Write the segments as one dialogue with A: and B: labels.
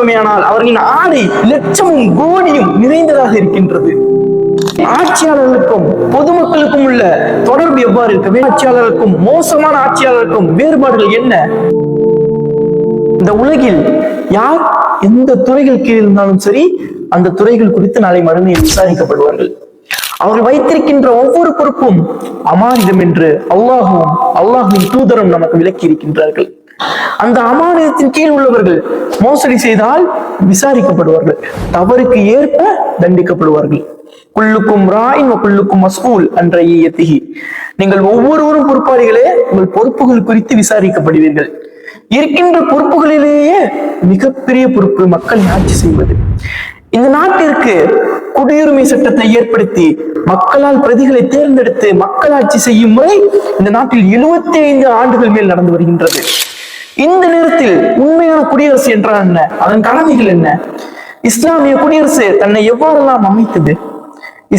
A: பார்த்தோமேயானால் அவர்களின் ஆடை லட்சமும் கோடியும் நிறைந்ததாக இருக்கின்றது. ஆட்சியாளர்களுக்கும் பொதுமக்களுக்கும் உள்ள தொடர்பு எவ்வாறு இருக்க? ஆட்சியாளருக்கும் மோசமான ஆட்சியாளருக்கும் வேறுபாடுகள் என்ன? இந்த உலகில் யார் எந்த துறைகள் கீழ் இருந்தாலும் சரி, அந்த துறைகள் குறித்து நாளை மறுமையில் விசாரிக்கப்படுவார்கள். அவர்கள் வைத்திருக்கின்ற ஒவ்வொரு பொறுப்பும் அமானிதம் என்று அல்லாஹுவும் அல்லாஹுவின் தூதரும் நமக்கு விளக்கி இருக்கின்றார்கள். அந்த அமானிதத்தின் கீழ் உள்ளவர்கள் மோசடி செய்தால் விசாரிக்கப்படுவார்கள், தவறுக்கு ஏற்ப தண்டிக்கப்படுவார்கள். குல்லுக்கும் ராயின் குல்லுக்கும் மஸ்ஊல் அன் ரய்யியத்திஹி. நீங்கள் ஒவ்வொருவரும் பொறுப்பாளிகளே, உங்கள் பொறுப்புகள் குறித்து விசாரிக்கப்படுவீர்கள். இருக்கின்ற பொறுப்புகளிலேயே மிகப்பெரிய பொறுப்பு மக்களை ஆட்சி செய்வது. இந்த நாட்டிற்கு குடியுரிமை சட்டத்தை ஏற்படுத்தி மக்களால் பிரதிகளை தேர்ந்தெடுத்து மக்களாட்சி செய்யும் முறை இந்த நாட்டில் 75 ஆண்டுகள் மேல் நடந்து வருகின்றது. இந்த நேரத்தில் உண்மையான குடியரசு என்றால் என்ன? அதன் கடமைகள் என்ன? இஸ்லாமிய குடியரசு தன்னை எவ்வாறெல்லாம் அமைத்தது?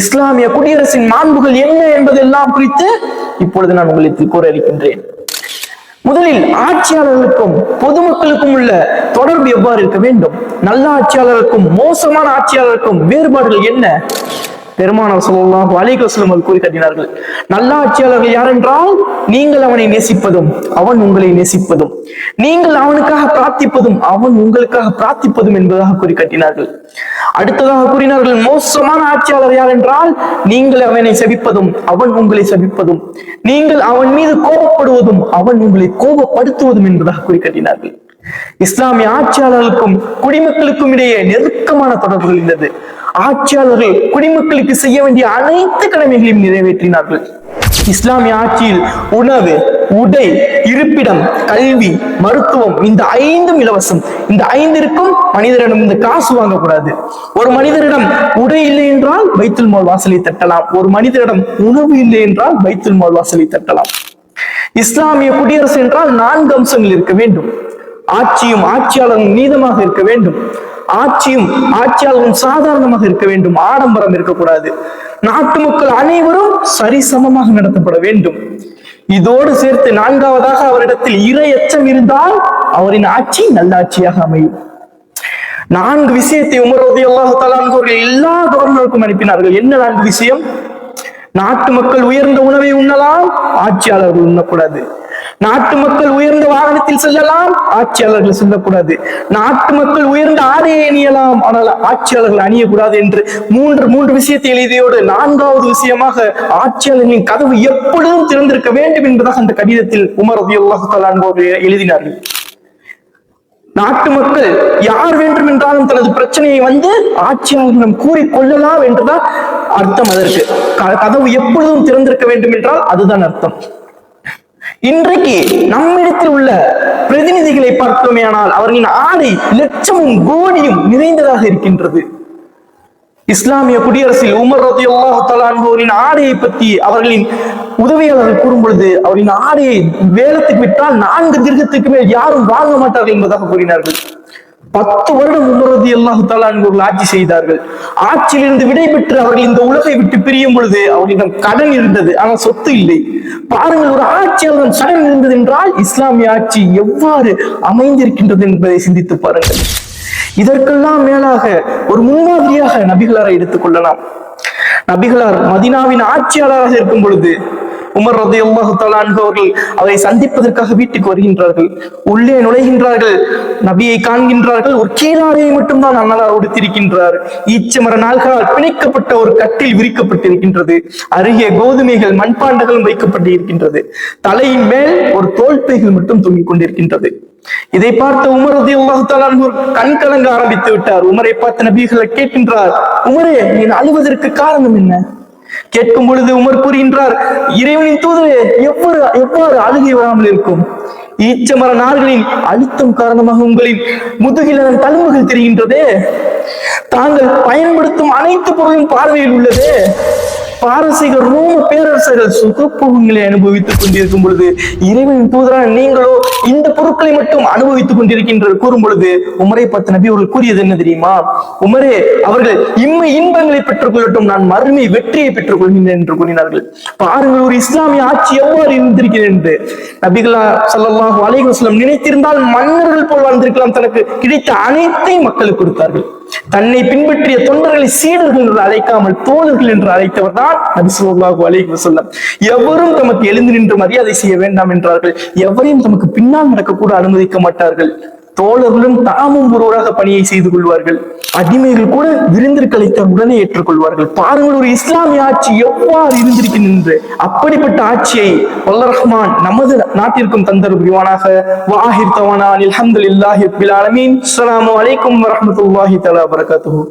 A: இஸ்லாமிய குடியரசின் மாண்புகள் என்ன என்பதெல்லாம் குறித்து இப்பொழுது நான் உங்களுக்கு கூற இருக்கின்றேன். முதலில் ஆட்சியாளர்களுக்கும் பொதுமக்களுக்கும் உள்ள தொடர்பு எவ்வாறு இருக்க வேண்டும்? நல்ல ஆட்சியாளருக்கும் மோசமான ஆட்சியாளருக்கும் வேறுபாடுகள் என்ன? பெருமானார் ஸல்லல்லாஹு அலைஹி வஸல்லம் அவர்கள் கூறி காட்டினார்கள், நல்ல ஆட்சியாளர்கள் யார் என்றால், நீங்கள் அவனை நேசிப்பதும் அவன் உங்களை நேசிப்பதும், நீங்கள் அவனுக்காக பிரார்த்திப்பதும் அவன் உங்களுக்காக பிரார்த்திப்பதும் என்பதாக கூறி காட்டினார்கள். அடுத்ததாக கூறினார்கள், மோசமான ஆட்சியாளர் யார் என்றால், நீங்கள் அவனை சபிப்பதும் அவன் உங்களை சபிப்பதும், நீங்கள் அவன் மீது கோபப்படுவதும் அவன் உங்களை கோபப்படுத்துவதும் என்பதாக கூறி காட்டினார்கள். இஸ்லாமிய ஆட்சியாளர்களுக்கும் குடிமக்களுக்கும் இடையே நெருக்கமான தொடர்புகள் இருந்தது. ஆட்சியாளர்கள் குடிமக்களுக்கு செய்ய வேண்டிய அனைத்து கடமைகளையும் நிறைவேற்றினார்கள். இஸ்லாமிய ஆட்சியில் உணவு, உடை, இருப்பிடம், கல்வி, மருத்துவம் இந்த 5ம் இலவசம். இந்த 5ற்கும் மனிதரிடம் இந்த காசு வாங்கக்கூடாது. ஒரு மனிதரிடம் உடை இல்லை என்றால் பைத்துல் மால் வாசலை தட்டலாம். ஒரு மனிதரிடம் உணவு இல்லை என்றால் பைத்துல் மால் வாசலை தட்டலாம். இஸ்லாமிய குடியரசு என்றால் 4 அம்சங்கள் இருக்க வேண்டும். ஆட்சியும் ஆட்சியாளரும் நீதமாக இருக்க வேண்டும். ஆட்சியும் ஆட்சியாளரும் சாதாரணமாக இருக்க வேண்டும். ஆடம்பரம் இருக்கக்கூடாது. நாட்டு மக்கள் அனைவரும் சரிசமமாக நடத்தப்பட வேண்டும். இதோடு சேர்த்து 4வதாக அவரிடத்தில் இறை அச்சம் இருந்தால் அவரின் ஆட்சி நல்ல ஆட்சியாக அமையும். 4 விஷயத்தை உமர் ரலியல்லாஹு தஆலா அன்ஹு அவர்கள் எல்லா கவர்னருக்கும் அனுப்பினார்கள். என்ன 4 விஷயம்? நாட்டு மக்கள் உயர்ந்த உணவை உண்ணலாம், ஆட்சியாளர்கள் உண்ணக்கூடாது. நாட்டு மக்கள் உயர்ந்த வாகனத்தில் செல்லலாம், ஆட்சியாளர்கள் செல்லக்கூடாது. நாட்டு மக்கள் உயர்ந்த ஆடையை அணியலாம், ஆனால் ஆட்சியாளர்கள் அணியக்கூடாது என்று மூன்று விஷயத்தை எழுதியோடு 4வது விஷயமாக ஆட்சியாளர்களின் கதவு எப்பொழுதும் திறந்திருக்க வேண்டும் என்பதாக அந்த கடிதத்தில் உமர் ரலியல்லாஹு தஆலா அன்ஹு எழுதினார்கள். நாட்டு மக்கள் யார் வேண்டும் என்றாலும் தனது பிரச்சனையை வந்து ஆட்சியாளர்களிடம் கூறிக்கொள்ளலாம் என்றுதான் அர்த்தம். அதற்கு கதவு எப்பொழுதும் திறந்திருக்க வேண்டும் என்றால் அதுதான் அர்த்தம். இன்றைக்கு நம்மிடத்தில் உள்ள பிரதிநிதிகளை பார்த்தோமேயானால் அவர்களின் ஆடை லட்சமும் கோடியும் நிறைந்ததாக இருக்கின்றது. இஸ்லாமிய குடியரசில் உமர் ரலியல்லாஹு தஆலா அன்ஹுவின் ஆடையை பற்றி அவர்களின் உதவியாளர்கள் கூறும் பொழுது, அவரின் ஆடையை வேலத்துக்கு விட்டால் 4 திர்ஹத்துக்கு மேல் யாரும் வாங்க மாட்டார்கள் என்பதாக கூறினார்கள். 10 வருடம் உமர் ரலியல்லாஹு தஆலா அன்ஹு ஆட்சி செய்தார்கள். ஆட்சியிலிருந்து விடைபெற்று அவர்கள் இந்த உலகை விட்டு பிரியும் பொழுது அவர்களிடம் கடன் இருந்தது, ஆனால் சொத்து இல்லை. பாருங்கள், ஒரு ஆட்சியாளரிடம் கடன் இருந்தது என்றால் இஸ்லாமிய ஆட்சி எவ்வாறு அமைந்திருக்கின்றது என்பதை சிந்தித்து பாருங்கள். இதற்கெல்லாம் மேலாக ஒரு முன்மாதிரியாக நபிகளாரை எடுத்துக் கொள்ளலாம். நபிகளார் மதீனாவின் ஆட்சியாளராக இருக்கும் பொழுது உமர் ரலியல்லாஹு தஆலா அன்ஹு அவர்கள் அவரை சந்திப்பதற்காக வீட்டுக்கு வருகின்றார்கள். உள்ளே நுழைகின்றார்கள். நபியை காண்கின்றார்கள். ஒரு கீழாடையை மட்டும்தான் அண்ணலார் உடுத்திருக்கின்றார். ஈச்சமர நாள்களால் பிணைக்கப்பட்ட ஒரு கட்டில் விரிக்கப்பட்டிருக்கின்றது. அருகே கோதுமைகள் மண்பாண்டங்களும் வைக்கப்பட்டு இருக்கின்றது. தலையின் மேல் ஒரு தோல்பைகள் மட்டும் தொங்கிக் கொண்டிருக்கின்றது. இதை பார்த்த உமர் ரலியல்லாஹு தஆலா அன்ஹு கண் கலங்க ஆரம்பித்து விட்டார். உமரை பார்த்த நபிகளை கேட்கின்றார், உமரே, நீ அழுவதற்கு காரணம் என்ன? கேட்கும் பொழுது உமர் கூறுகின்றார், இறைவனின் தூதரே, எவ்வாறு அழுகை வராமல் இருக்கும்? ஈச்சமர நார்களின் அழுத்தம் காரணமாக உங்களின் முதுகில் தழும்புகள் தெரிகின்றதே. தாங்கள் பயன்படுத்தும் அனைத்து பொருளும் பார்வையில் உள்ளதே. பாரசீக ரோம பேரரசர்கள் சுகப்போகங்களை அனுபவித்துக் கொண்டிருக்கும் பொழுது இறைவனின் தூதரான நீங்களோ இந்த பொருட்களை மட்டும் அனுபவித்துக் கொண்டிருக்கின்ற கூறும் பொழுது உமரை பார்த்த நபி அவர்கள் கூறியது என்ன தெரியுமா? உமரே, அவர்கள் இம்மை இன்பங்களை பெற்றுக் கொள்ளட்டும், நான் மறுமை வெற்றியை பெற்றுக் கொள்கின்றேன் என்று கூறினார்கள். பாருங்கள், ஒரு இஸ்லாமிய ஆட்சி எவ்வாறு இருந்திருக்கிறது என்று. நபிகளா ஸல்லல்லாஹு அலைஹி வஸல்லம் நினைத்திருந்தால் மன்னர்கள் போல் வாழ்ந்திருக்கலாம். தனக்கு கிடைத்த அனைத்தையும் மக்களுக்கு கொடுத்தார்கள். தன்னை பின்பற்றிய தொண்டர்களை சீடர்கள் என்று அழைக்காமல் தோழர்கள் என்று அழைத்தவர் தான் நபி ஸல்லல்லாஹு அலைஹி வஸல்லம். எவரும் தமக்கு எழுந்து நின்று மரியாதை செய்ய வேண்டாம் என்றார்கள். எவரையும் தமக்கு பின்னால் நடக்கக்கூட அனுமதிக்க மாட்டார்கள். தோழர்களும் தாமும் ஒருவராக பணியை செய்து கொள்வார்கள். அடிமைகள் கூட விருந்திற்களைத்த உடனே ஏற்றுக்கொள்வார்கள். பாருங்கள், ஒரு இஸ்லாமிய ஆட்சி எவ்வாறு இருந்திருக்கின்ற. அப்படிப்பட்ட ஆட்சியை வல்லர் ரஹ்மான் நமது நாட்டிற்கும் தந்தர் புரிவானாக. வாஹிர் தவானா அல்ஹம்துலில்லாஹி ரப்பில் ஆலமீன். அஸ்ஸலாமு அலைக்கும் வரஹ்மத்துல்லாஹி தஆலா வபரகாத்துஹு.